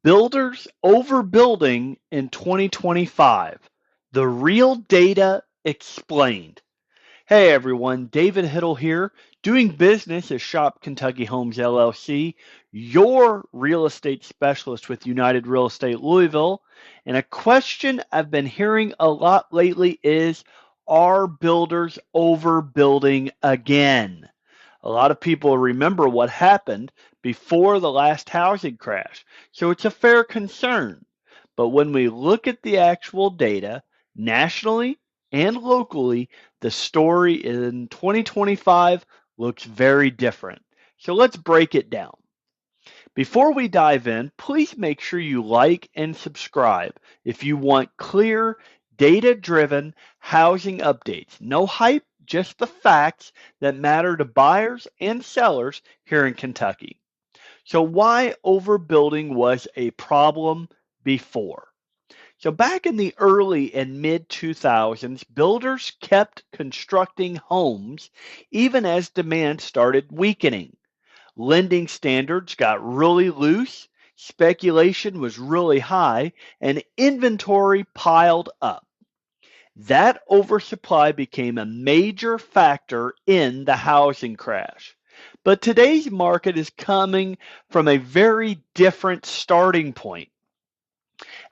Builders overbuilding in 2025. The real data explained. Hey everyone, David Hittle here, doing business at Shop Kentucky Homes LLC, your real estate specialist with United Real Estate Louisville. And a question I've been hearing a lot lately is, are builders overbuilding again? A lot of people remember what happened before the last housing crash, so it's a fair concern. But when we look at the actual data, nationally and locally, the story in 2025 looks very different. So let's break it down. Before we dive in, please make sure you like and subscribe if you want clear, data-driven housing updates. No hype, just the facts that matter to buyers and sellers here in Kentucky. So why overbuilding was a problem before? So back in the early and mid 2000s, builders kept constructing homes even as demand started weakening. Lending standards got really loose, speculation was really high, and inventory piled up. That oversupply became a major factor in the housing crash. But today's market is coming from a very different starting point.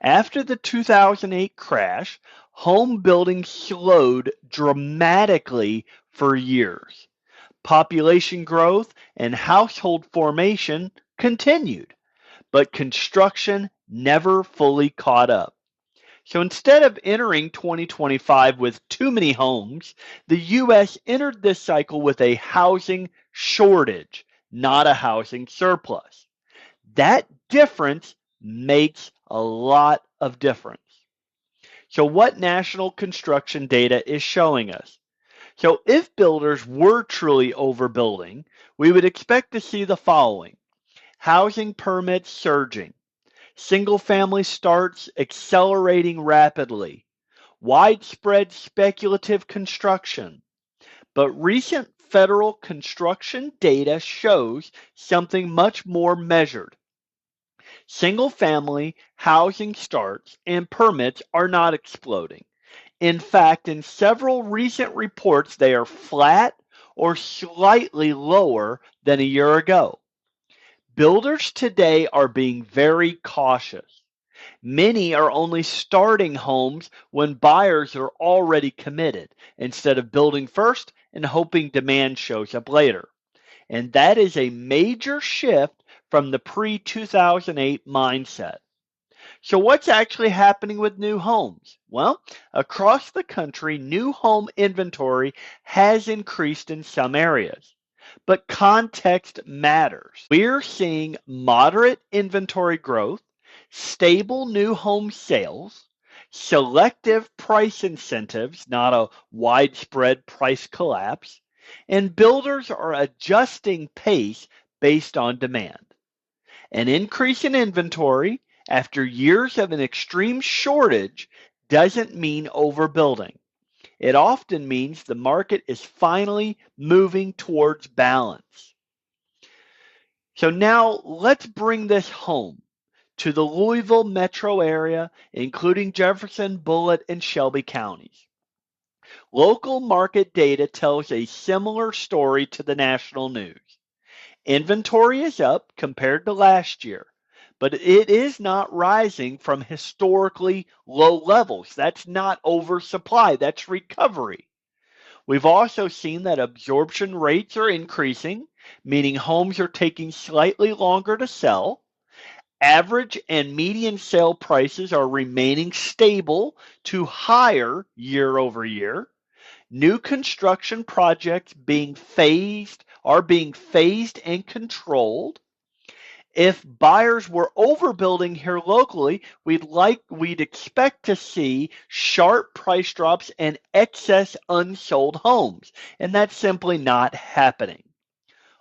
After the 2008 crash, home building slowed dramatically for years. Population growth and household formation continued, but construction never fully caught up. So instead of entering 2025 with too many homes, the U.S. entered this cycle with a housing shortage, not a housing surplus. That difference makes a lot of difference. So what national construction data is showing us? So if builders were truly overbuilding, we would expect to see the following. Housing permits surging, single-family starts accelerating rapidly, widespread speculative construction. But recent federal construction data shows something much more measured. Single-family housing starts and permits are not exploding. In fact, in several recent reports, they are flat or slightly lower than a year ago. Builders today are being very cautious. Many are only starting homes when buyers are already committed, instead of building first and hoping demand shows up later. And that is a major shift from the pre-2008 mindset. So what's actually happening with new homes? Well, across the country, new home inventory has increased in some areas, but context matters. We're seeing moderate inventory growth, stable new home sales, selective price incentives, not a widespread price collapse, and builders are adjusting pace based on demand. An increase in inventory after years of an extreme shortage doesn't mean overbuilding. It often means the market is finally moving towards balance. So now let's bring this home to the Louisville metro area, including Jefferson, Bullitt, and Shelby counties. Local market data tells a similar story to the national news. Inventory is up compared to last year, but it is not rising from historically low levels. That's not oversupply, that's recovery. We've also seen that absorption rates are increasing, meaning homes are taking slightly longer to sell. Average and median sale prices are remaining stable to higher year over year. New construction projects are being phased and controlled. If buyers were overbuilding here locally, we'd expect to see sharp price drops and excess unsold homes, and that's simply not happening.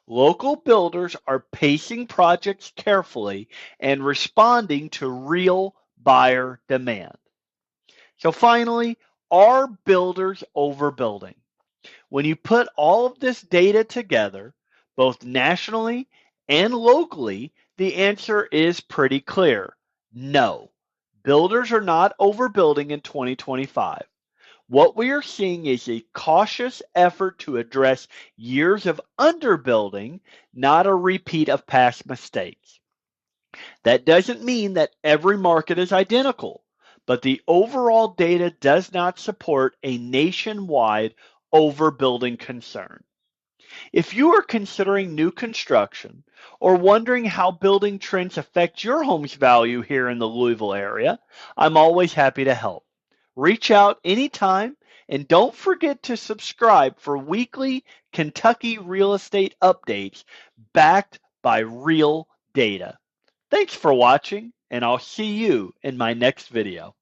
Local builders are pacing projects carefully and responding to real buyer demand. So finally, are builders overbuilding? When you put all of this data together, both nationally and locally, the answer is pretty clear. No, builders are not overbuilding in 2025. What we are seeing is a cautious effort to address years of underbuilding, not a repeat of past mistakes. That doesn't mean that every market is identical, but the overall data does not support a nationwide overbuilding concern. If you are considering new construction or wondering how building trends affect your home's value here in the Louisville area, I'm always happy to help. Reach out anytime and don't forget to subscribe for weekly Kentucky real estate updates backed by real data. Thanks for watching, and I'll see you in my next video.